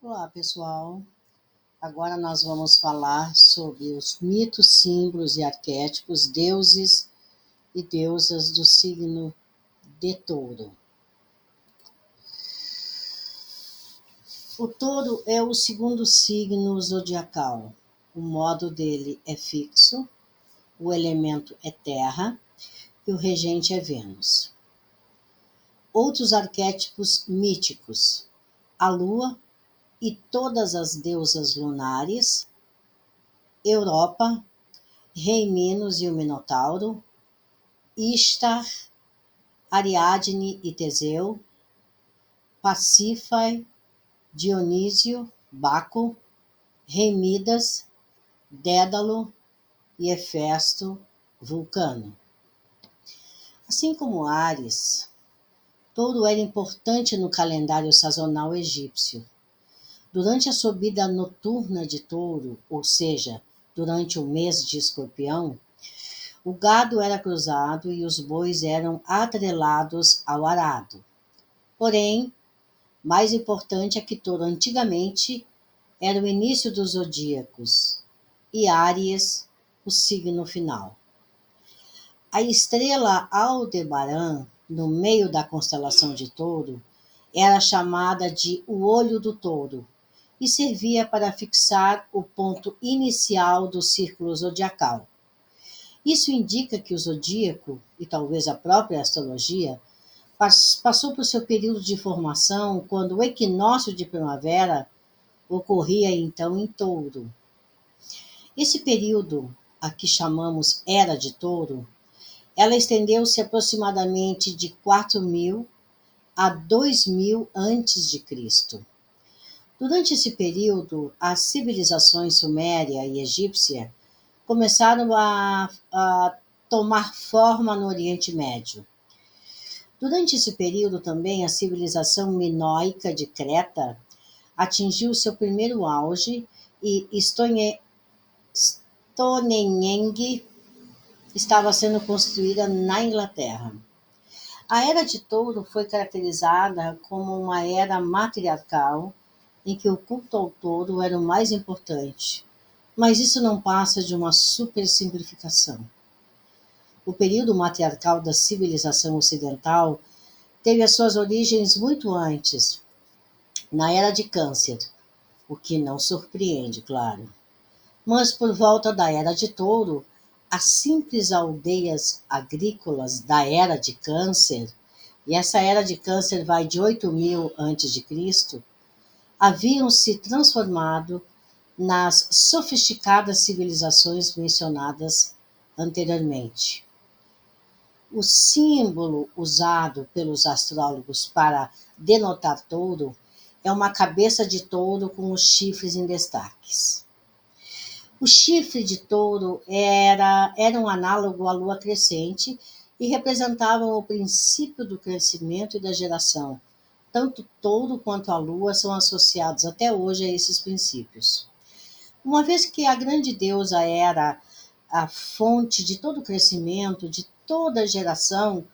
Olá, pessoal. Agora nós vamos falar sobre os mitos, símbolos e arquétipos, deuses e deusas do signo de Touro. O Touro é o segundo signo zodiacal. O modo dele é fixo, o elemento é terra e o regente é Vênus. Outros arquétipos míticos: a Lua e todas as deusas lunares, Europa, Rei Minos e o Minotauro, Ishtar, Ariadne e Teseu, Pasífae, Dionísio, Baco, Rei Midas, Dédalo e Hefesto, Vulcano. Assim como Áries, Touro era importante no calendário sazonal egípcio. Durante a subida noturna de Touro, ou seja, durante o mês de Escorpião, o gado era cruzado e os bois eram atrelados ao arado. Porém, mais importante é que Touro antigamente era o início dos zodíacos e Áries o signo final. A estrela Aldebaran, no meio da constelação de Touro, era chamada de o olho do touro e servia para fixar o ponto inicial do círculo zodiacal. Isso indica que o zodíaco, e talvez a própria astrologia, passou por seu período de formação quando o equinócio de primavera ocorria então em Touro. Esse período, a que chamamos Era de Touro, ela estendeu-se aproximadamente de 4.000 a 2.000 antes de Cristo. Durante esse período, as civilizações suméria e egípcia começaram a tomar forma no Oriente Médio. Durante esse período também a civilização minoica de Creta atingiu seu primeiro auge e Stonehenge estava sendo construída na Inglaterra. A Era de Touro foi caracterizada como uma era matriarcal em que o culto ao touro era o mais importante, mas isso não passa de uma supersimplificação. O período matriarcal da civilização ocidental teve as suas origens muito antes, na Era de Câncer, o que não surpreende, claro. Mas por volta da Era de Touro, as simples aldeias agrícolas da Era de Câncer, e essa Era de Câncer vai de 8.000 a.C., haviam se transformado nas sofisticadas civilizações mencionadas anteriormente. O símbolo usado pelos astrólogos para denotar touro é uma cabeça de touro com os chifres em destaques. O chifre de touro era um análogo à lua crescente e representavam o princípio do crescimento e da geração. Tanto touro quanto a lua são associados até hoje a esses princípios. Uma vez que a grande deusa era a fonte de todo o crescimento, de toda a geração,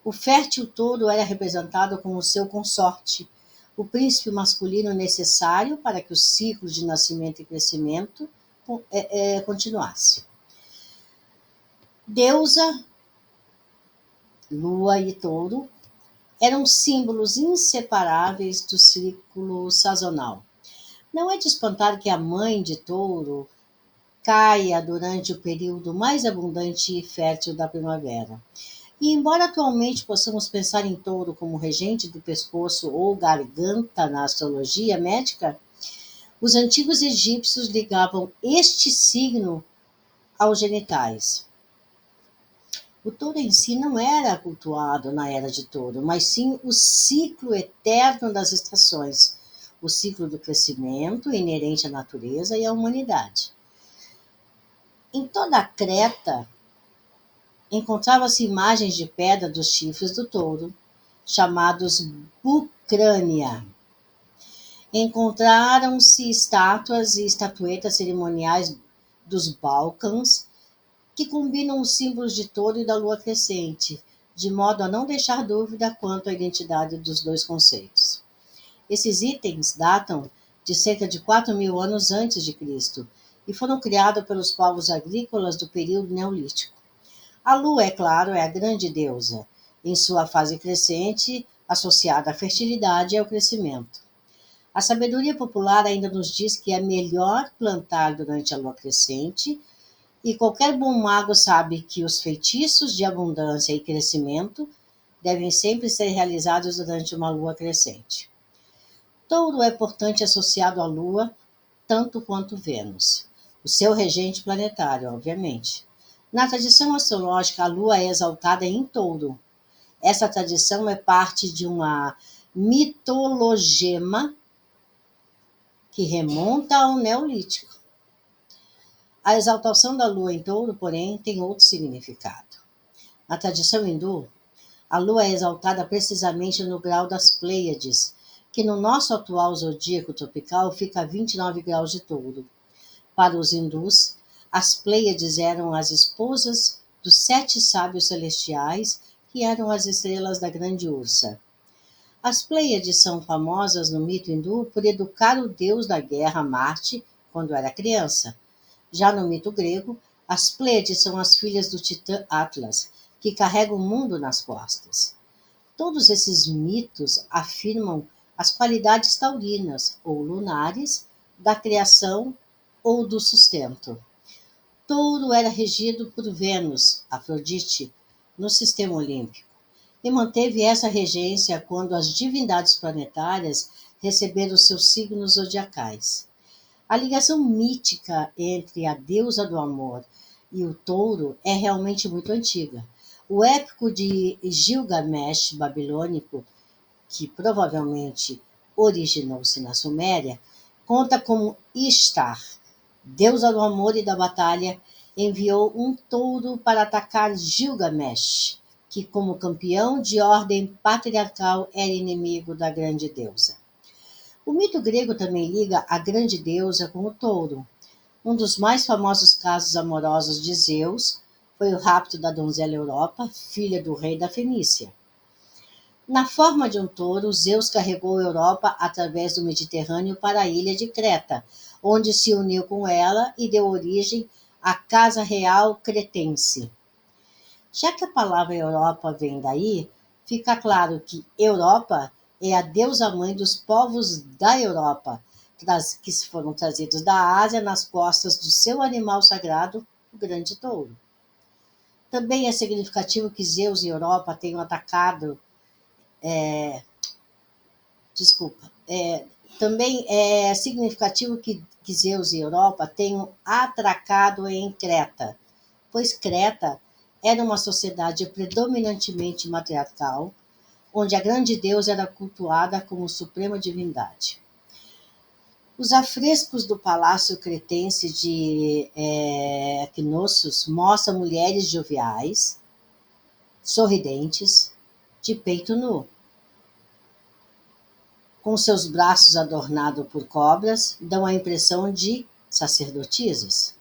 o fértil touro era representado como seu consorte, o príncipe masculino necessário para que o ciclo de nascimento e crescimento continuasse. Deusa, lua e touro eram símbolos inseparáveis do ciclo sazonal. Não é de espantar que a mãe de touro caia durante o período mais abundante e fértil da primavera. E embora atualmente possamos pensar em touro como regente do pescoço ou garganta na astrologia médica, os antigos egípcios ligavam este signo aos genitais. O touro em si não era cultuado na Era de Touro, mas sim o ciclo eterno das estações, o ciclo do crescimento inerente à natureza e à humanidade. Em toda a Creta, encontravam-se imagens de pedra dos chifres do touro, chamados bucrânia. Encontraram-se estátuas e estatuetas cerimoniais dos Balcãs, que combinam os símbolos de touro e da lua crescente, de modo a não deixar dúvida quanto à identidade dos dois conceitos. Esses itens datam de cerca de 4.000 anos antes de Cristo, e foram criados pelos povos agrícolas do período neolítico. A lua, é claro, é a grande deusa, em sua fase crescente, associada à fertilidade e ao crescimento. A sabedoria popular ainda nos diz que é melhor plantar durante a lua crescente, e qualquer bom mago sabe que os feitiços de abundância e crescimento devem sempre ser realizados durante uma lua crescente. Touro é, portanto, associado à lua, tanto quanto Vênus, o seu regente planetário, obviamente. Na tradição astrológica, a lua é exaltada em touro. Essa tradição é parte de uma mitologema que remonta ao Neolítico. A exaltação da lua em touro, porém, tem outro significado. Na tradição hindu, a lua é exaltada precisamente no grau das Pleiades, que no nosso atual zodíaco tropical fica a 29 graus de touro. Para os hindus, as Pleiades eram as esposas dos 7 sábios celestiais, que eram as estrelas da Grande Ursa. As Pleiades são famosas no mito hindu por educar o deus da guerra Marte quando era criança. Já no mito grego, as Pleiades são as filhas do titã Atlas, que carrega o mundo nas costas. Todos esses mitos afirmam as qualidades taurinas ou lunares da criação ou do sustento. Touro era regido por Vênus, Afrodite, no sistema olímpico, e manteve essa regência quando as divindades planetárias receberam seus signos zodiacais. A ligação mítica entre a deusa do amor e o touro é realmente muito antiga. O épico de Gilgamesh babilônico, que provavelmente originou-se na Suméria, conta como Ishtar, deusa do amor e da batalha, enviou um touro para atacar Gilgamesh, que, como campeão de ordem patriarcal, era inimigo da grande deusa. O mito grego também liga a grande deusa com o touro. Um dos mais famosos casos amorosos de Zeus foi o rapto da donzela Europa, filha do rei da Fenícia. Na forma de um touro, Zeus carregou Europa através do Mediterrâneo para a ilha de Creta, onde se uniu com ela e deu origem à Casa Real Cretense. Já que a palavra Europa vem daí, fica claro que Europa é a deusa-mãe dos povos da Europa, que foram trazidos da Ásia nas costas do seu animal sagrado, o grande touro. Também é significativo que Zeus e Europa tenham atacado. Desculpa. Também é significativo que Zeus e Europa tenham atracado em Creta, pois Creta era uma sociedade predominantemente matriarcal, onde a grande deusa era cultuada como suprema divindade. Os afrescos do palácio cretense de Knossos mostram mulheres joviais, sorridentes, de peito nu, com seus braços adornados por cobras, dão a impressão de sacerdotisas.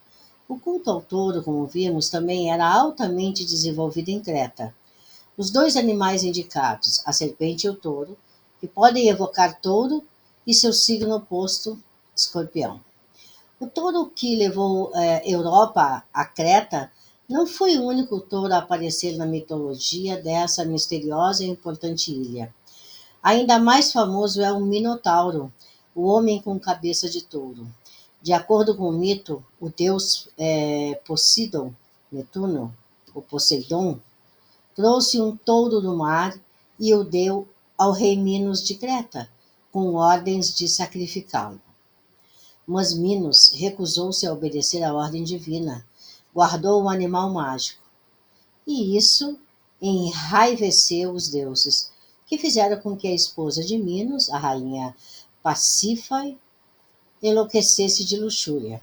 O culto ao touro, como vimos, também era altamente desenvolvido em Creta. Os dois animais indicados, a serpente e o touro, que podem evocar touro e seu signo oposto, escorpião. O touro que levou Europa a Creta não foi o único touro a aparecer na mitologia dessa misteriosa e importante ilha. Ainda mais famoso é o Minotauro, o homem com cabeça de touro. De acordo com o mito, o deus Poseidon, Netuno, ou Poseidon, trouxe um touro do mar e o deu ao rei Minos de Creta, com ordens de sacrificá-lo. Mas Minos recusou-se a obedecer à ordem divina, guardou o animal mágico. E isso enraiveceu os deuses, que fizeram com que a esposa de Minos, a rainha Pasífae, enlouquecesse de luxúria.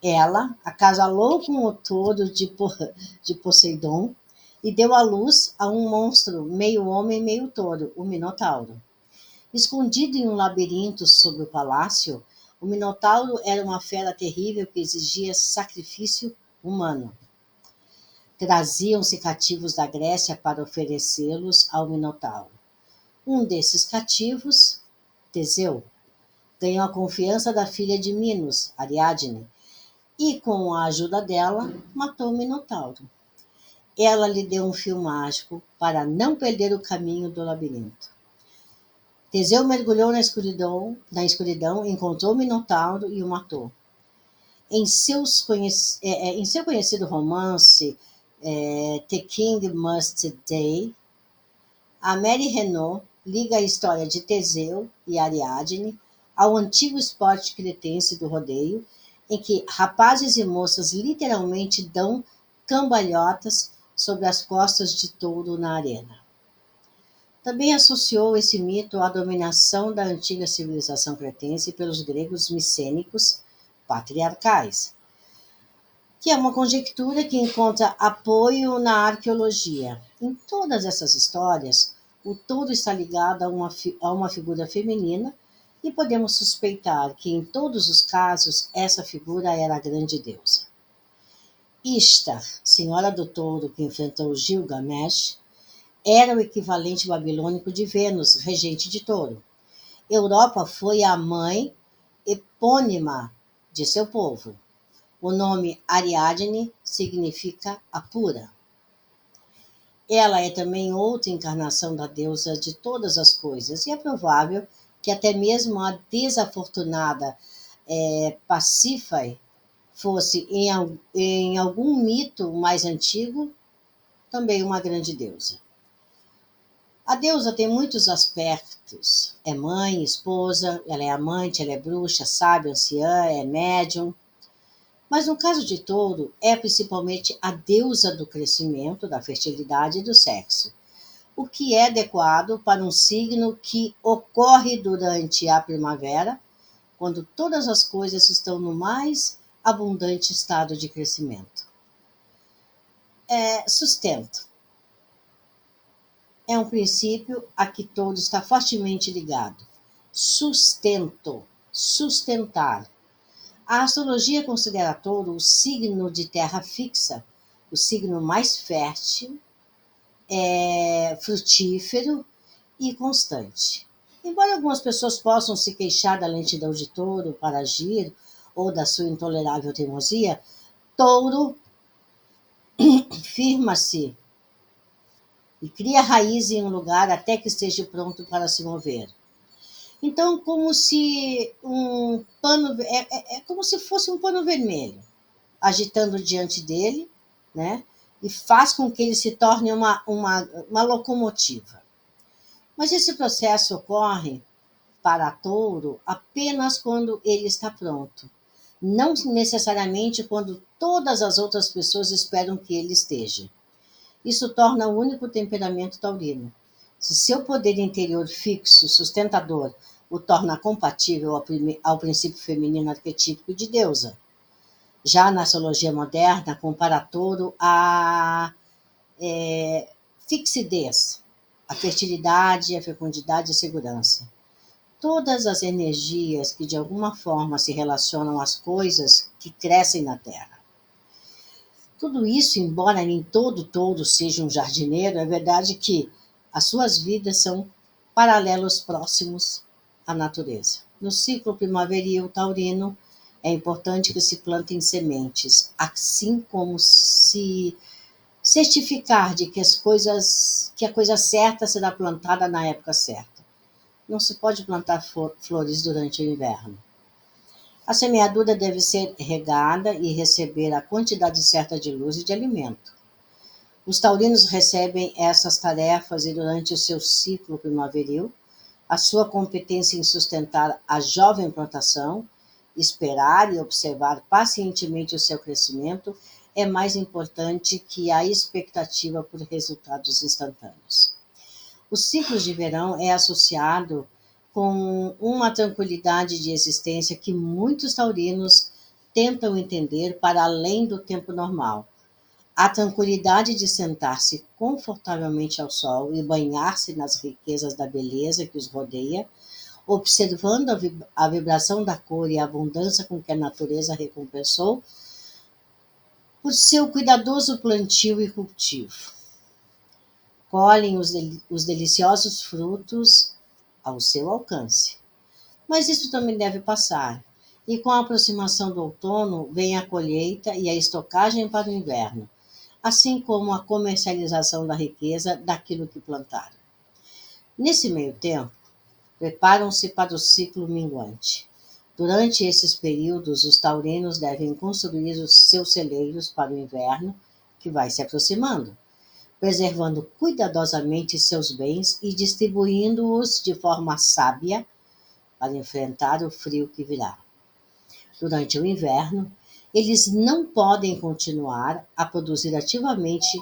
Ela acasalou com o touro de Poseidon e deu à luz a um monstro meio homem, meio touro, o Minotauro. Escondido em um labirinto sob o palácio, o Minotauro era uma fera terrível que exigia sacrifício humano. Traziam-se cativos da Grécia para oferecê-los ao Minotauro. Um desses cativos, Teseu, Ganhou a confiança da filha de Minos, Ariadne, e, com a ajuda dela, matou o Minotauro. Ela lhe deu um fio mágico para não perder o caminho do labirinto. Teseu mergulhou na escuridão, encontrou o Minotauro e o matou. Em seu conhecido romance The King Must Die, a Mary Renault liga a história de Teseu e Ariadne ao antigo esporte cretense do rodeio, em que rapazes e moças literalmente dão cambalhotas sobre as costas de touro na arena. Também associou esse mito à dominação da antiga civilização cretense pelos gregos micênicos patriarcais, que é uma conjectura que encontra apoio na arqueologia. Em todas essas histórias, o touro está ligado a uma figura feminina e podemos suspeitar que, em todos os casos, essa figura era a grande deusa. Ishtar, senhora do touro que enfrentou Gilgamesh, era o equivalente babilônico de Vênus, regente de touro. Europa foi a mãe epônima de seu povo. O nome Ariadne significa a pura. Ela é também outra encarnação da deusa de todas as coisas, e é provável que até mesmo a desafortunada Pasífae fosse, em algum mito mais antigo, também uma grande deusa. A deusa tem muitos aspectos. É mãe, esposa, ela é amante, ela é bruxa, sábia, anciã, é médium. Mas no caso de touro, é principalmente a deusa do crescimento, da fertilidade e do sexo, o que é adequado para um signo que ocorre durante a primavera, quando todas as coisas estão no mais abundante estado de crescimento. Sustento. É um princípio a que todo está fortemente ligado. Sustento, sustentar. A astrologia considera touro o signo de terra fixa, o signo mais fértil, frutífero e constante. Embora algumas pessoas possam se queixar da lentidão de touro para agir ou da sua intolerável teimosia, touro firma-se e cria raiz em um lugar até que esteja pronto para se mover. Então, como se um pano é como se fosse um pano vermelho agitando diante dele, né? E faz com que ele se torne uma locomotiva. Mas esse processo ocorre para touro apenas quando ele está pronto, não necessariamente quando todas as outras pessoas esperam que ele esteja. Isso torna o único temperamento taurino. Se seu poder interior fixo, sustentador, o torna compatível ao princípio feminino arquetípico de deusa. Já na astrologia moderna, compara touro à fixidez, a fertilidade, a fecundidade e a segurança. Todas as energias que de alguma forma se relacionam às coisas que crescem na Terra. Tudo isso, embora nem todo touro seja um jardineiro, é verdade que as suas vidas são paralelos próximos à natureza. No ciclo primaveril taurino, é importante que se plantem sementes, assim como se certificar de que a coisa certa será plantada na época certa. Não se pode plantar flores durante o inverno. A semeadura deve ser regada e receber a quantidade certa de luz e de alimento. Os taurinos recebem essas tarefas e durante o seu ciclo primaveril, a sua competência em sustentar a jovem plantação, esperar e observar pacientemente o seu crescimento é mais importante que a expectativa por resultados instantâneos. O ciclo de verão é associado com uma tranquilidade de existência que muitos taurinos tentam entender para além do tempo normal. A tranquilidade de sentar-se confortavelmente ao sol e banhar-se nas riquezas da beleza que os rodeia, observando a vibração da cor e a abundância com que a natureza recompensou por seu cuidadoso plantio e cultivo. Colhem os deliciosos frutos ao seu alcance. Mas isso também deve passar. E com a aproximação do outono, vem a colheita e a estocagem para o inverno, assim como a comercialização da riqueza daquilo que plantaram. Nesse meio tempo, preparam-se para o ciclo minguante. Durante esses períodos, os taurinos devem construir os seus celeiros para o inverno, que vai se aproximando, preservando cuidadosamente seus bens e distribuindo-os de forma sábia para enfrentar o frio que virá. Durante o inverno, eles não podem continuar a produzir ativamente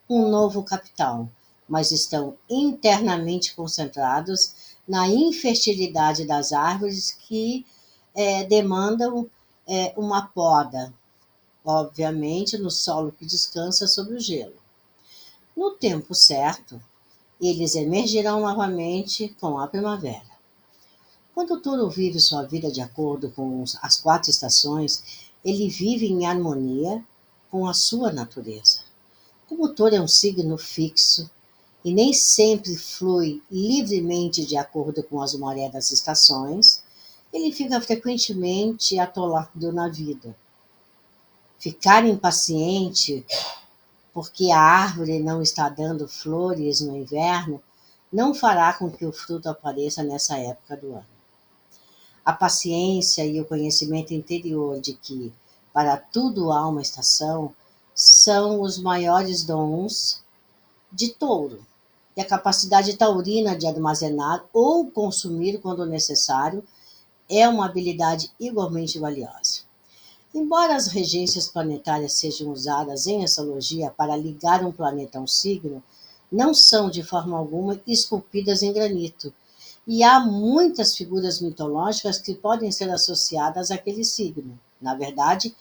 um novo capital, mas estão internamente concentrados na infertilidade das árvores que demandam uma poda, obviamente no solo que descansa sobre o gelo. No tempo certo, eles emergirão novamente com a primavera. Quando o touro vive sua vida de acordo com as quatro estações, ele vive em harmonia com a sua natureza. Como o touro é um signo fixo e nem sempre flui livremente de acordo com as marés das estações, ele fica frequentemente atolado na vida. Ficar impaciente porque a árvore não está dando flores no inverno não fará com que o fruto apareça nessa época do ano. A paciência e o conhecimento interior de que, para tudo há uma estação, são os maiores dons de touro. E a capacidade taurina de armazenar ou consumir quando necessário é uma habilidade igualmente valiosa. Embora as regências planetárias sejam usadas em astrologia para ligar um planeta a um signo, não são de forma alguma esculpidas em granito, e há muitas figuras mitológicas que podem ser associadas àquele signo. Na verdade,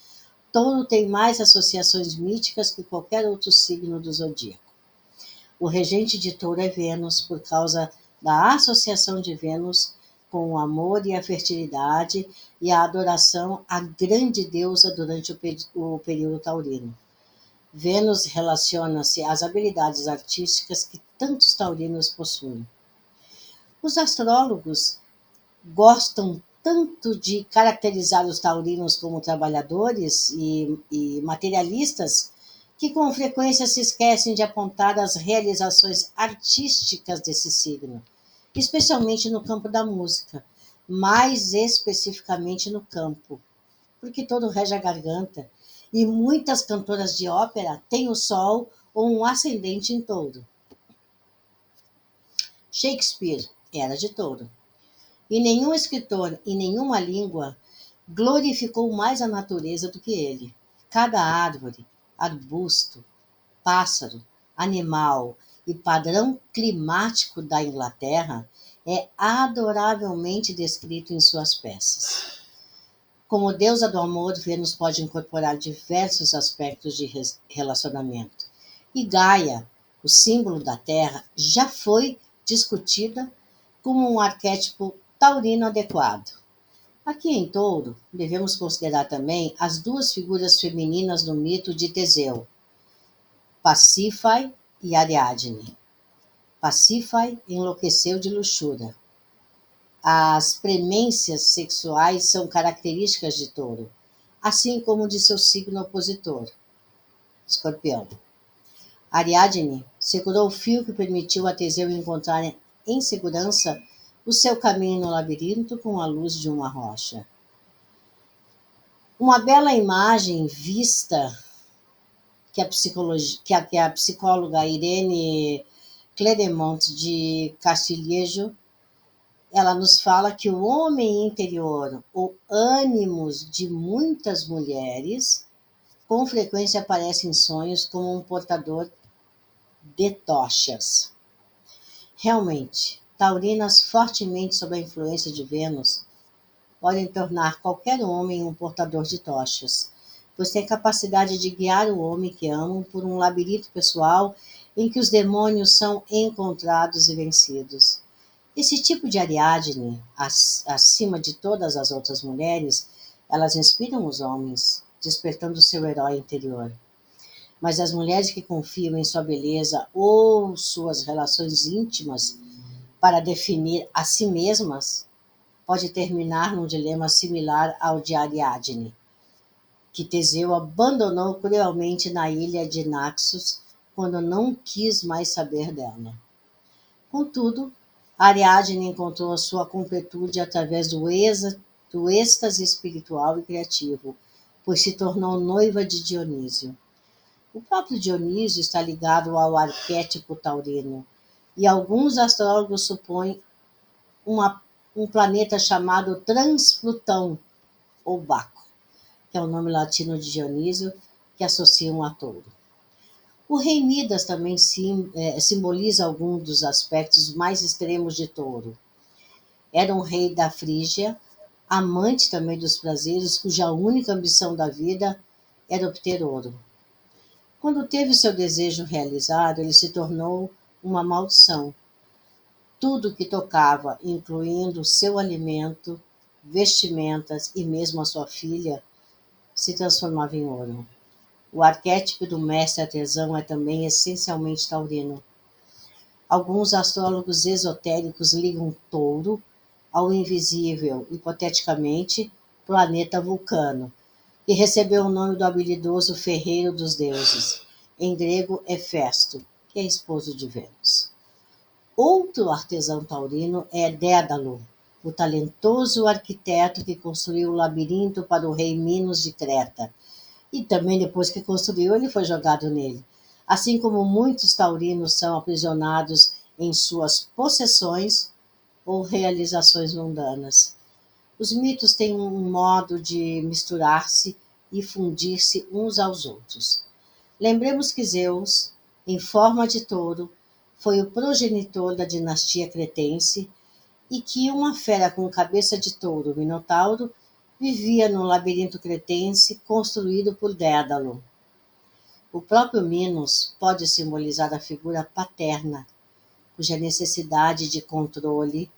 Touro tem mais associações míticas que qualquer outro signo do zodíaco. O regente de Touro é Vênus, por causa da associação de Vênus com o amor e a fertilidade e a adoração à grande deusa durante o período taurino. Vênus relaciona-se às habilidades artísticas que tantos taurinos possuem. Os astrólogos gostam tanto de caracterizar os taurinos como trabalhadores e materialistas que com frequência se esquecem de apontar as realizações artísticas desse signo, especialmente no campo da música, mais especificamente no campo, porque todo rege a garganta e muitas cantoras de ópera têm o sol ou um ascendente em touro. Shakespeare era de touro. E nenhum escritor em nenhuma língua glorificou mais a natureza do que ele. Cada árvore, arbusto, pássaro, animal e padrão climático da Inglaterra é adoravelmente descrito em suas peças. Como deusa do amor, Vênus pode incorporar diversos aspectos de relacionamento. E Gaia, o símbolo da Terra, já foi discutida como um arquétipo taurino adequado. Aqui em Touro, devemos considerar também as duas figuras femininas do mito de Teseu, Pasífae e Ariadne. Pasífae enlouqueceu de luxúria. As premências sexuais são características de Touro, assim como de seu signo opositor, Escorpião. Ariadne segurou o fio que permitiu a Teseu encontrar em segurança o seu caminho no labirinto com a luz de uma rocha. Uma bela imagem vista que a psicóloga Irene Clédemont de Castilhejo, ela nos fala que o homem interior, o ânimos de muitas mulheres, com frequência aparece em sonhos como um portador de tochas. Realmente, taurinas fortemente sob a influência de Vênus podem tornar qualquer homem um portador de tochas, pois tem capacidade de guiar o homem que amam por um labirinto pessoal em que os demônios são encontrados e vencidos. Esse tipo de Ariadne, acima de todas as outras mulheres, elas inspiram os homens, despertando seu herói interior. Mas as mulheres que confiam em sua beleza ou suas relações íntimas para definir a si mesmas pode terminar num dilema similar ao de Ariadne, que Teseu abandonou cruelmente na ilha de Naxos quando não quis mais saber dela. Contudo, Ariadne encontrou a sua completude através do êxtase espiritual e criativo, pois se tornou noiva de Dionísio. O próprio Dionísio está ligado ao arquétipo taurino, e alguns astrólogos supõem uma, um planeta chamado Transplutão, ou Baco, que é o nome latino de Dionísio, que associam a touro. O rei Midas também simboliza alguns dos aspectos mais extremos de touro. Era um rei da Frígia, amante também dos prazeres, cuja única ambição da vida era obter ouro. Quando teve seu desejo realizado, ele se tornou uma maldição. Tudo que tocava, incluindo seu alimento, vestimentas e mesmo a sua filha, se transformava em ouro. O arquétipo do mestre artesão é também essencialmente taurino. Alguns astrólogos esotéricos ligam touro ao invisível, hipoteticamente, planeta Vulcano, que recebeu o nome do habilidoso ferreiro dos deuses, em grego Hefesto, que é esposo de Vênus. Outro artesão taurino é Dédalo, o talentoso arquiteto que construiu o labirinto para o rei Minos de Creta. E também depois que construiu, ele foi jogado nele. Assim como muitos taurinos são aprisionados em suas possessões ou realizações mundanas. Os mitos têm um modo de misturar-se e fundir-se uns aos outros. Lembremos que Zeus, em forma de touro, foi o progenitor da dinastia cretense e que uma fera com cabeça de touro, o Minotauro, vivia no labirinto cretense construído por Dédalo. O próprio Minos pode simbolizar a figura paterna, cuja necessidade de controle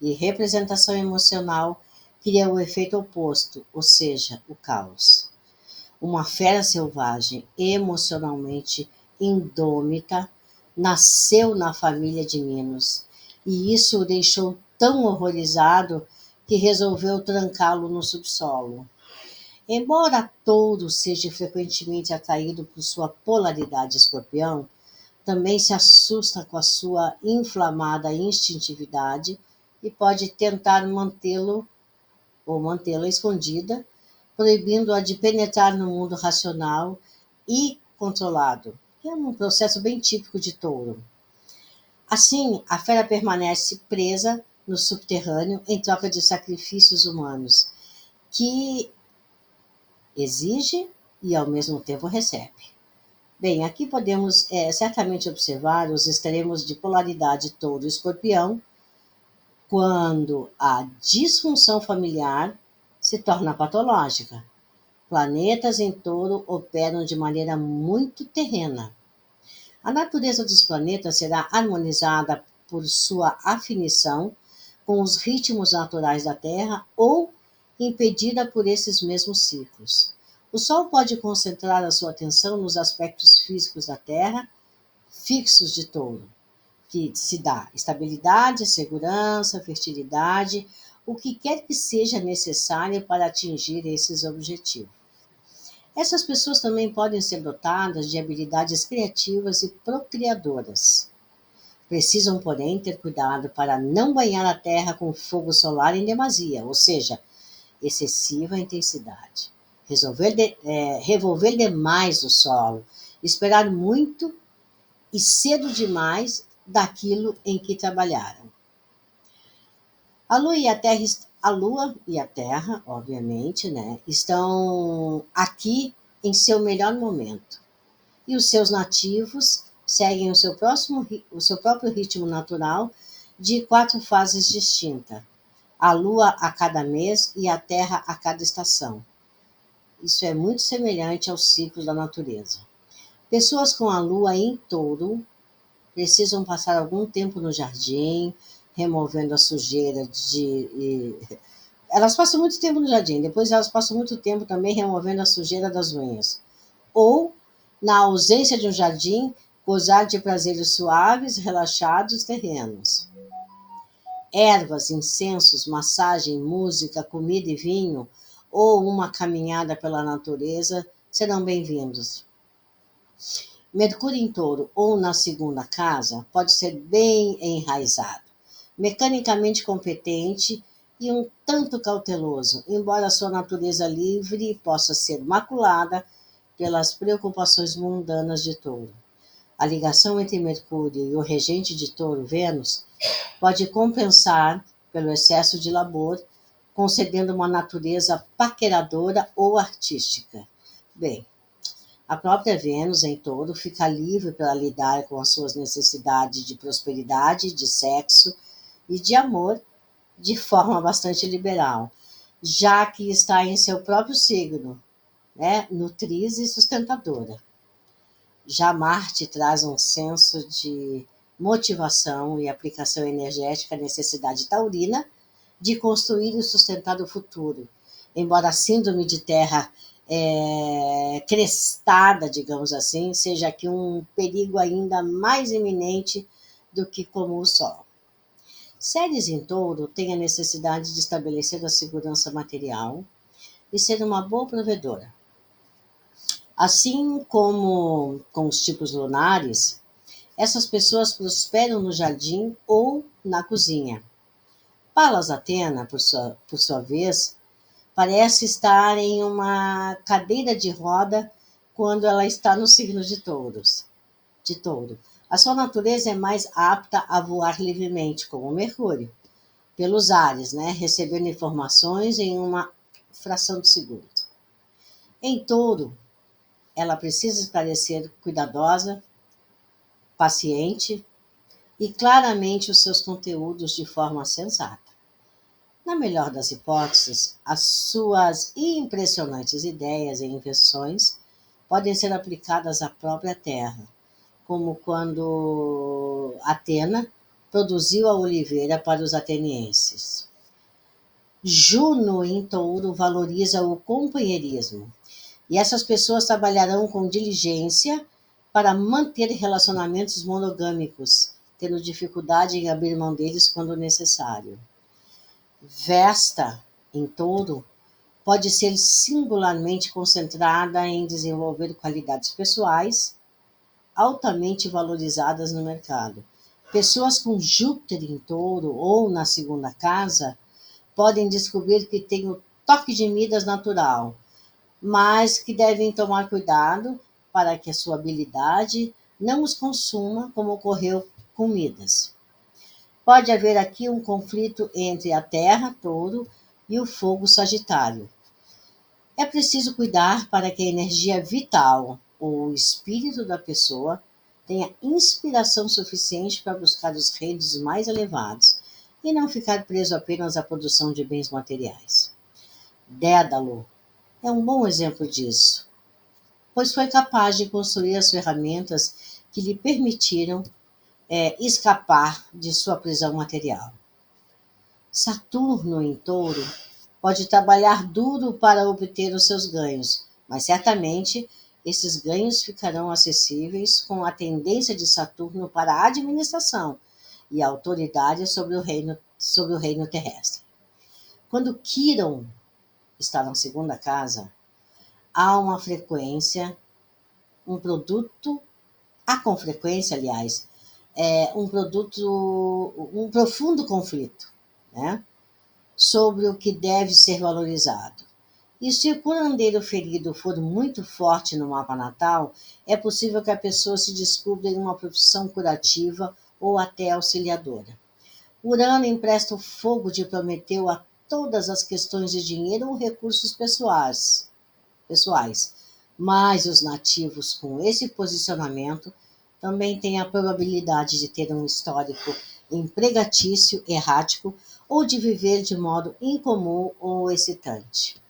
e representação emocional cria o efeito oposto, ou seja, o caos. Uma fera selvagem, emocionalmente indômita, nasceu na família de Minos, e isso o deixou tão horrorizado que resolveu trancá-lo no subsolo. Embora Touro seja frequentemente atraído por sua polaridade escorpião, também se assusta com a sua inflamada instintividade e pode tentar mantê-lo ou mantê-la escondida, proibindo-a de penetrar no mundo racional e controlado, que é um processo bem típico de touro. Assim, a fera permanece presa no subterrâneo em troca de sacrifícios humanos, que exige e ao mesmo tempo recebe. Bem, aqui podemos certamente observar os extremos de polaridade touro-escorpião, quando a disfunção familiar se torna patológica. Planetas em touro operam de maneira muito terrena. A natureza dos planetas será harmonizada por sua afinição com os ritmos naturais da Terra ou impedida por esses mesmos ciclos. O Sol pode concentrar a sua atenção nos aspectos físicos da Terra, fixos de touro, que se dá estabilidade, segurança, fertilidade, o que quer que seja necessário para atingir esses objetivos. Essas pessoas também podem ser dotadas de habilidades criativas e procriadoras. Precisam, porém, ter cuidado para não banhar a terra com fogo solar em demasia, ou seja, excessiva intensidade. Revolver demais o solo, esperar muito e cedo demais daquilo em que trabalharam. A Lua e a Terra, obviamente, né, estão aqui em seu melhor momento. E os seus nativos seguem o seu próprio ritmo natural de 4 fases distintas. A Lua a cada mês e a Terra a cada estação. Isso é muito semelhante aos ciclos da natureza. Pessoas com a Lua em touro precisam passar algum tempo no jardim, removendo a sujeira Elas passam muito tempo no jardim, depois elas passam muito tempo também removendo a sujeira das unhas. Ou, na ausência de um jardim, gozar de prazeres suaves, relaxados, terrenos. Ervas, incensos, massagem, música, comida e vinho, ou uma caminhada pela natureza serão bem-vindos. Mercúrio em Touro ou na segunda casa pode ser bem enraizado, mecanicamente competente e um tanto cauteloso, embora sua natureza livre possa ser maculada pelas preocupações mundanas de Touro. A ligação entre Mercúrio e o regente de Touro, Vênus, pode compensar pelo excesso de labor, concedendo uma natureza paqueradora ou artística. Bem, a própria Vênus em Touro fica livre para lidar com as suas necessidades de prosperidade, de sexo e de amor de forma bastante liberal, já que está em seu próprio signo, né, nutriz e sustentadora. Já Marte traz um senso de motivação e aplicação energética à necessidade taurina de construir e sustentar o futuro. Embora a síndrome de terra crestada, digamos assim, seja aqui um perigo ainda mais iminente do que como o Sol. Ceres em Touro têm a necessidade de estabelecer a segurança material e ser uma boa provedora. Assim como com os tipos lunares, essas pessoas prosperam no jardim ou na cozinha. Palas Atena, por sua vez, parece estar em uma cadeira de roda quando ela está no signo de Touro. A sua natureza é mais apta a voar livremente, como o Mercúrio, pelos ares, né, recebendo informações em uma fração de segundo. Em Touro, ela precisa esclarecer cuidadosa, paciente e claramente os seus conteúdos de forma sensata. Na melhor das hipóteses, as suas impressionantes ideias e invenções podem ser aplicadas à própria Terra, como quando Atena produziu a oliveira para os atenienses. Juno em Touro valoriza o companheirismo, e essas pessoas trabalharão com diligência para manter relacionamentos monogâmicos, tendo dificuldade em abrir mão deles quando necessário. Vesta, em Touro, pode ser singularmente concentrada em desenvolver qualidades pessoais altamente valorizadas no mercado. Pessoas com Júpiter em Touro ou na segunda casa podem descobrir que têm o toque de Midas natural, mas que devem tomar cuidado para que a sua habilidade não os consuma, como ocorreu com Midas. Pode haver aqui um conflito entre a Terra, Touro, e o Fogo, Sagitário. É preciso cuidar para que a energia vital, ou o espírito da pessoa, tenha inspiração suficiente para buscar os reinos mais elevados e não ficar preso apenas à produção de bens materiais. Dédalo é um bom exemplo disso, pois foi capaz de construir as ferramentas que lhe permitiram escapar de sua prisão material. Saturno em Touro pode trabalhar duro para obter os seus ganhos, mas certamente esses ganhos ficarão acessíveis com a tendência de Saturno para a administração e a autoridade sobre o reino terrestre. Quando Quirón está na segunda casa, há uma frequência, um produto, há com frequência, aliás, um profundo conflito, né, sobre o que deve ser valorizado. E se o curandeiro ferido for muito forte no mapa natal, é possível que a pessoa se descubra em uma profissão curativa ou até auxiliadora. Urano empresta o fogo de Prometeu a todas as questões de dinheiro ou recursos pessoais, mas os nativos com esse posicionamento também têm a probabilidade de ter um histórico empregatício, errático ou de viver de modo incomum ou excitante.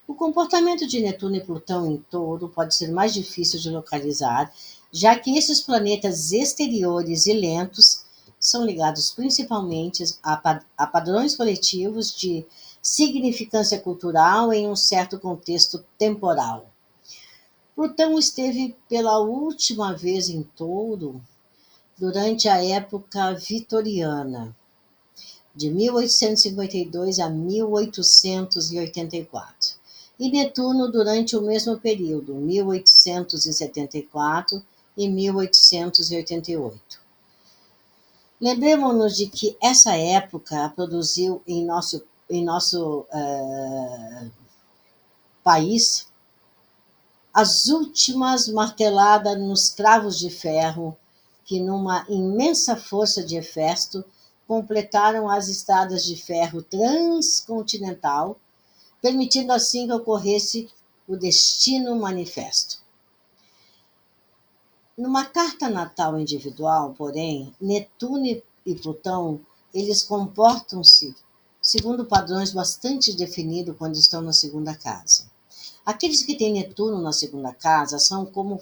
O comportamento de Netuno e Plutão em Touro pode ser mais difícil de localizar, já que esses planetas exteriores e lentos são ligados principalmente a padrões coletivos de significância cultural em um certo contexto temporal. Plutão esteve pela última vez em Touro durante a época vitoriana, de 1852 a 1884, e Netuno durante o mesmo período, 1874 e 1888. Lembremos-nos de que essa época produziu em nosso país as últimas marteladas nos cravos de ferro que, numa imensa força de Hefesto, completaram as estradas de ferro transcontinental, permitindo assim que ocorresse o destino manifesto. Numa carta natal individual, porém, Netuno e Plutão, eles comportam-se segundo padrões bastante definidos quando estão na segunda casa. Aqueles que têm Netuno na segunda casa são com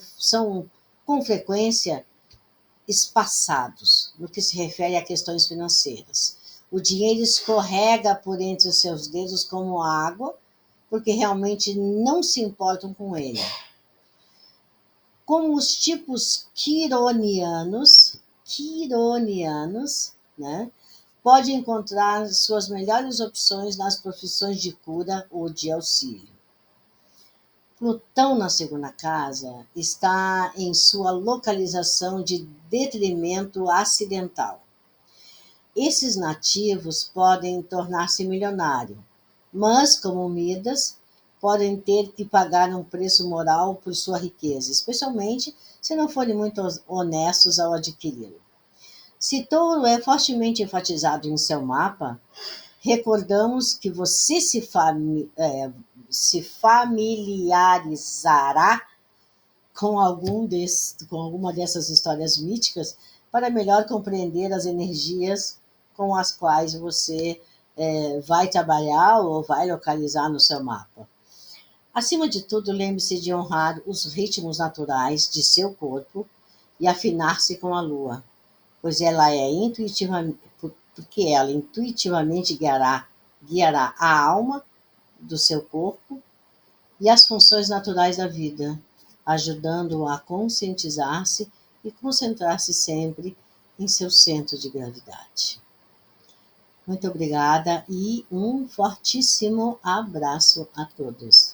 frequência espaçados no que se refere a questões financeiras. O dinheiro escorrega por entre os seus dedos como água, porque realmente não se importam com ele. Como os tipos quironianos, né, pode encontrar suas melhores opções nas profissões de cura ou de auxílio. Plutão na segunda casa está em sua localização de detrimento acidental. Esses nativos podem tornar-se milionários, mas, como Midas, podem ter que pagar um preço moral por sua riqueza, especialmente se não forem muito honestos ao adquiri-lo. Se Touro é fortemente enfatizado em seu mapa, recordamos que você se familiarizará com alguma dessas histórias míticas para melhor compreender as energias com as quais você vai trabalhar ou vai localizar no seu mapa. Acima de tudo, lembre-se de honrar os ritmos naturais de seu corpo e afinar-se com a lua, pois porque ela intuitivamente guiará a alma do seu corpo e as funções naturais da vida, ajudando-o a conscientizar-se e concentrar-se sempre em seu centro de gravidade. Muito obrigada e um fortíssimo abraço a todos.